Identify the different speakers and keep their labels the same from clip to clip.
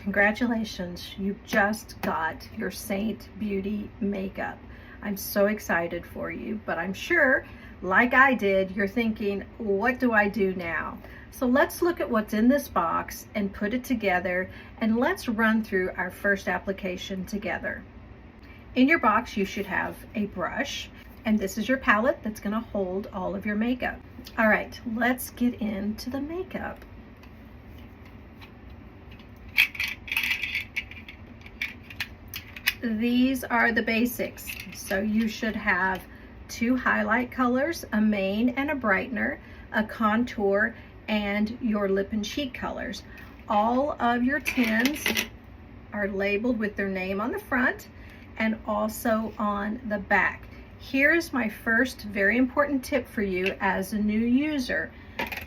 Speaker 1: Congratulations, you just got your Seint Beauty makeup. I'm so excited for you, but I'm sure, like I did, you're thinking, what do I do now? So let's look at what's in this box and put it together, and let's run through our first application together. In your box, you should have a brush, and this is your palette that's gonna hold all of your makeup. All right, let's get into the makeup. These are the basics. So you should have 2 highlight colors, a main and a brightener, a contour, and your lip and cheek colors. All of your tins are labeled with their name on the front and also on the back. Here's my first very important tip for you as a new user.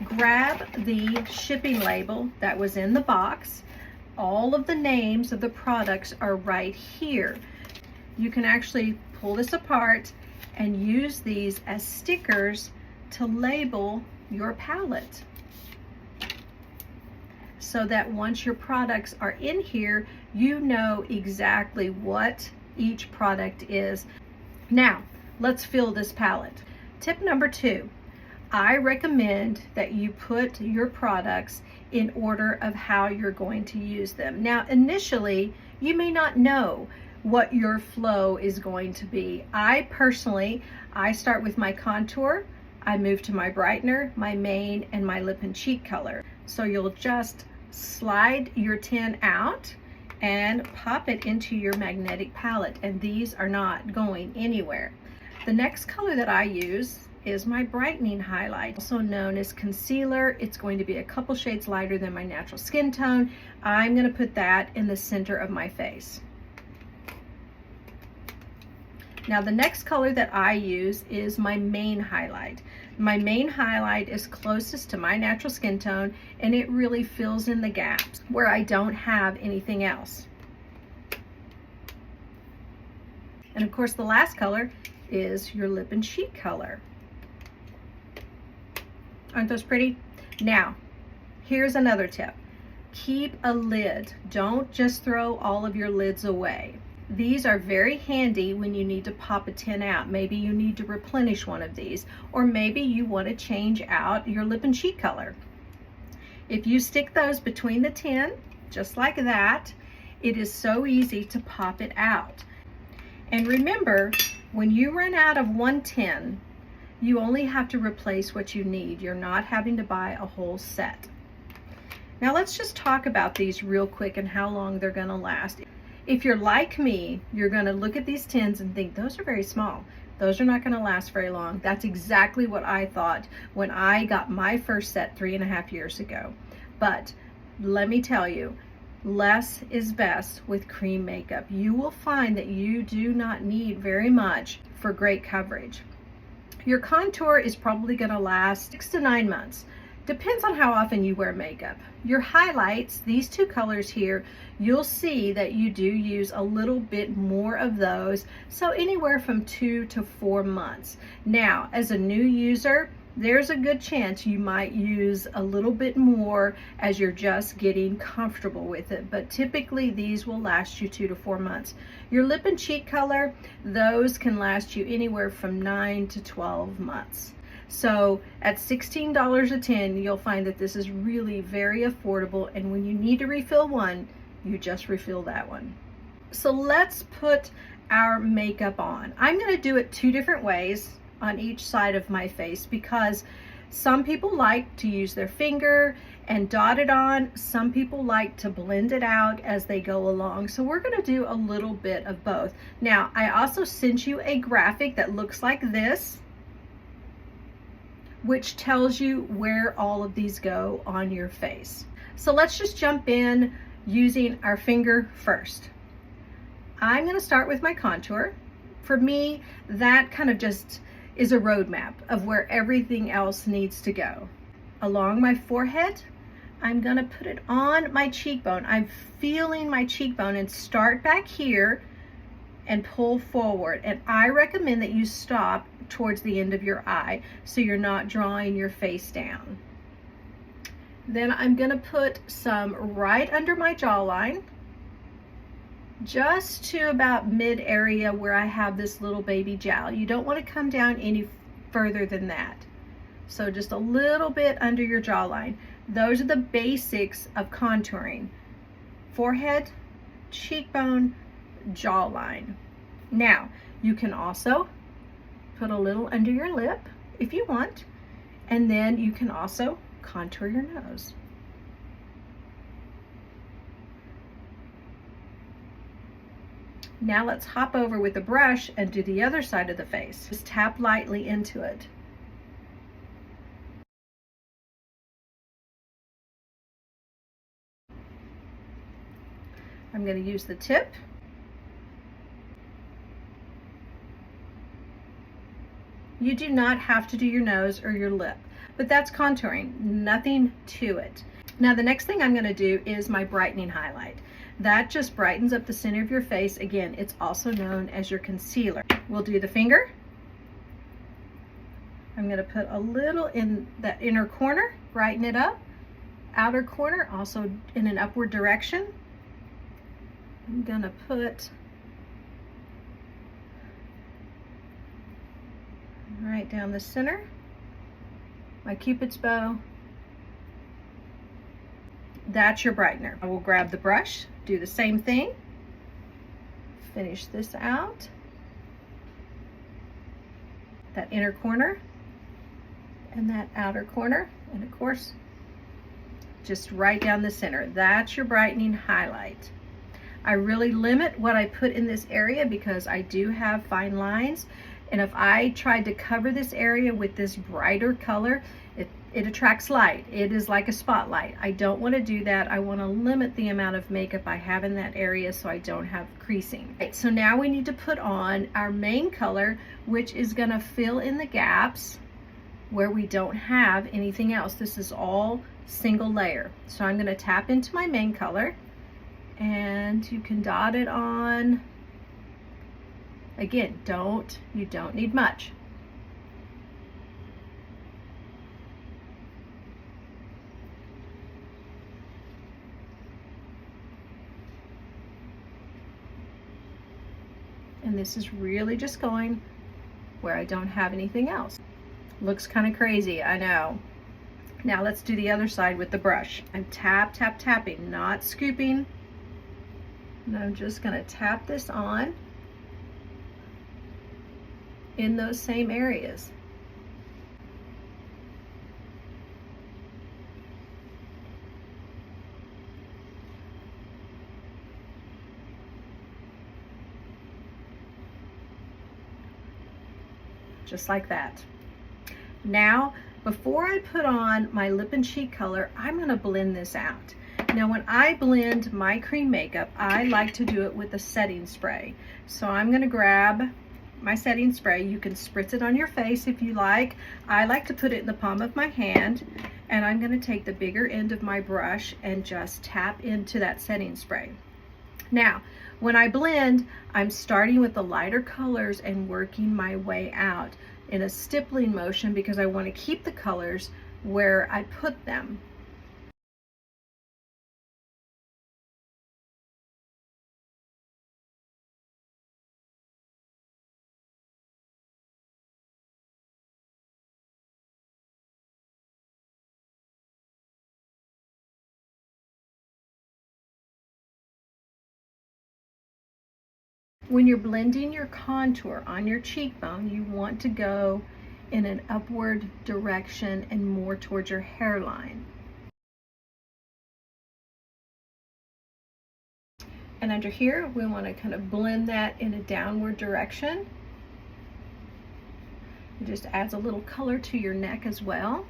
Speaker 1: Grab the shipping label that was in the box. All of the names of the products are right here. You can actually pull this apart and use these as stickers to label your palette, so that once your products are in here, you know exactly what each product is. Now, let's fill this palette. Tip number 2, I recommend that you put your products in order of how you're going to use them. Now, initially, you may not know what your flow is going to be. I start with my contour, I move to my brightener, my main, and my lip and cheek color. So you'll just slide your tin out and pop it into your magnetic palette, and these are not going anywhere. The next color that I use is my brightening highlight, also known as concealer. It's going to be a couple shades lighter than my natural skin tone. I'm going to put that in the center of my face. Now the next color that I use is my main highlight. My main highlight is closest to my natural skin tone, and it really fills in the gaps where I don't have anything else. And of course the last color is your lip and cheek color. Aren't those pretty? Now, here's another tip. Keep a lid. Don't just throw all of your lids away. These are very handy when you need to pop a tin out. Maybe you need to replenish one of these, or maybe you want to change out your lip and cheek color. If you stick those between the tin, just like that, it is so easy to pop it out. And remember, when you run out of one tin, you only have to replace what you need. You're not having to buy a whole set. Now let's just talk about these real quick and how long they're gonna last. If you're like me, you're gonna look at these tins and think, those are very small. Those are not gonna last very long. That's exactly what I thought when I got my first set 3.5 years ago. But let me tell you, less is best with cream makeup. You will find that you do not need very much for great coverage. Your contour is probably going to last 6 to 9 months. Depends on how often you wear makeup. Your highlights, these 2 colors here, you'll see that you do use a little bit more of those, so anywhere from 2 to 4 months. Now, as a new user, there's a good chance you might use a little bit more as you're just getting comfortable with it, but typically these will last you 2 to 4 months. Your lip and cheek color, those can last you anywhere from 9 to 12 months. So at $16 a tin, you'll find that this is really very affordable, and when you need to refill one, you just refill that one. So let's put our makeup on. I'm going to do it 2 different ways on each side of my face, because some people like to use their finger and dot it on. Some people like to blend it out as they go along. So we're going to do a little bit of both. Now, I also sent you a graphic that looks like this, which tells you where all of these go on your face. So let's just jump in using our finger first. I'm going to start with my contour. For me, that kind of just is a roadmap of where everything else needs to go. Along my forehead, I'm gonna put it on my cheekbone. I'm feeling my cheekbone, and start back here and pull forward. And I recommend that you stop towards the end of your eye so you're not drawing your face down. Then I'm gonna put some right under my jawline, just to about mid area where I have this little baby jowl. You don't want to come down any further than that. So just a little bit under your jawline. Those are the basics of contouring. Forehead, cheekbone, jawline. Now, you can also put a little under your lip if you want, and then you can also contour your nose. Now let's hop over with the brush and do the other side of the face. Just tap lightly into it. I'm going to use the tip. You do not have to do your nose or your lip, but that's contouring, nothing to it. Now the next thing I'm going to do is my brightening highlight. That just brightens up the center of your face. Again, it's also known as your concealer. We'll do the finger. I'm going to put a little in that inner corner, brighten it up. Outer corner, also in an upward direction. I'm going to put right down the center, my Cupid's bow. That's your brightener. I will grab the brush, do the same thing, finish this out, that inner corner and that outer corner, and of course just right down the center. That's your brightening highlight. I really limit what I put in this area because I do have fine lines, and if I tried to cover this area with this brighter color, it attracts light. It is like a spotlight. I don't want to do that. I want to limit the amount of makeup I have in that area so I don't have creasing. Right, so now we need to put on our main color, which is going to fill in the gaps where we don't have anything else. This is all single layer. So I'm going to tap into my main color, and you can dot it on. Again, you don't need much. And this is really just going where I don't have anything else. Looks kind of crazy, I know. Now let's do the other side with the brush. I'm tapping, not scooping. And I'm just gonna tap this on in those same areas. Just like that. Now, before I put on my lip and cheek color, I'm going to blend this out. Now, when I blend my cream makeup, I like to do it with a setting spray. So I'm going to grab my setting spray. You can spritz it on your face if you like. I like to put it in the palm of my hand, and I'm going to take the bigger end of my brush and just tap into that setting spray. Now, when I blend, I'm starting with the lighter colors and working my way out in a stippling motion because I want to keep the colors where I put them. When you're blending your contour on your cheekbone, you want to go in an upward direction and more towards your hairline. And under here, we want to kind of blend that in a downward direction. It just adds a little color to your neck as well.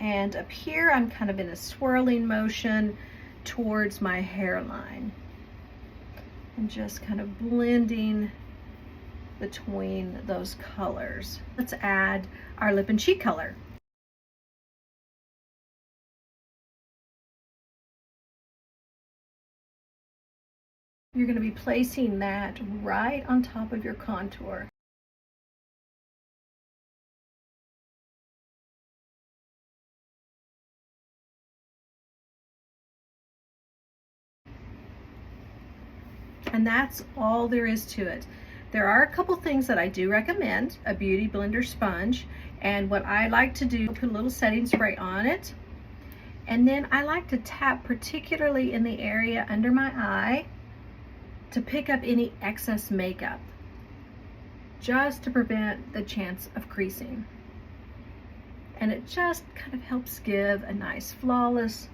Speaker 1: And up here, I'm kind of in a swirling motion towards my hairline. And just kind of blending between those colors. Let's add our lip and cheek color. You're going to be placing that right on top of your contour. And that's all there is to it. There are a couple things that I do recommend: a beauty blender sponge, and what I like to do, put a little setting spray on it, and then I like to tap particularly in the area under my eye to pick up any excess makeup, just to prevent the chance of creasing. And it just kind of helps give a nice flawless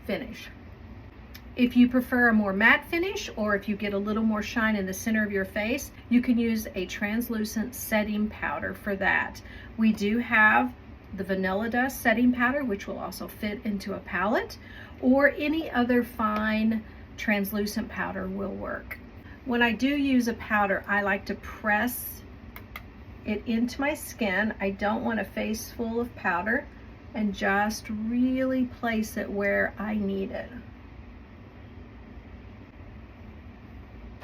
Speaker 1: finish. If you prefer a more matte finish, or if you get a little more shine in the center of your face, you can use a translucent setting powder for that. We do have the Vanilla Dust setting powder, which will also fit into a palette, or any other fine translucent powder will work. When I do use a powder, I like to press it into my skin. I don't want a face full of powder, and just really place it where I need it.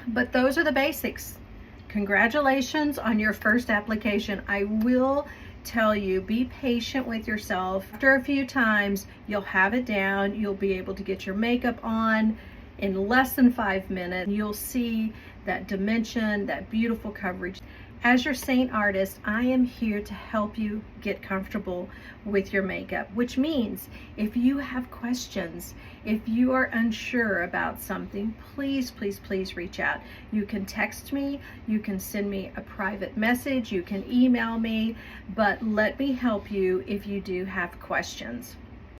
Speaker 1: But those are the basics. Congratulations on your first application. I will tell you, be patient with yourself. After a few times, you'll have it down. You'll be able to get your makeup on in less than 5 minutes. You'll see that dimension, that beautiful coverage. As your Seint artist, I am here to help you get comfortable with your makeup, which means if you have questions, if you are unsure about something, please, please, please reach out. You can text me, you can send me a private message, you can email me, but let me help you if you do have questions.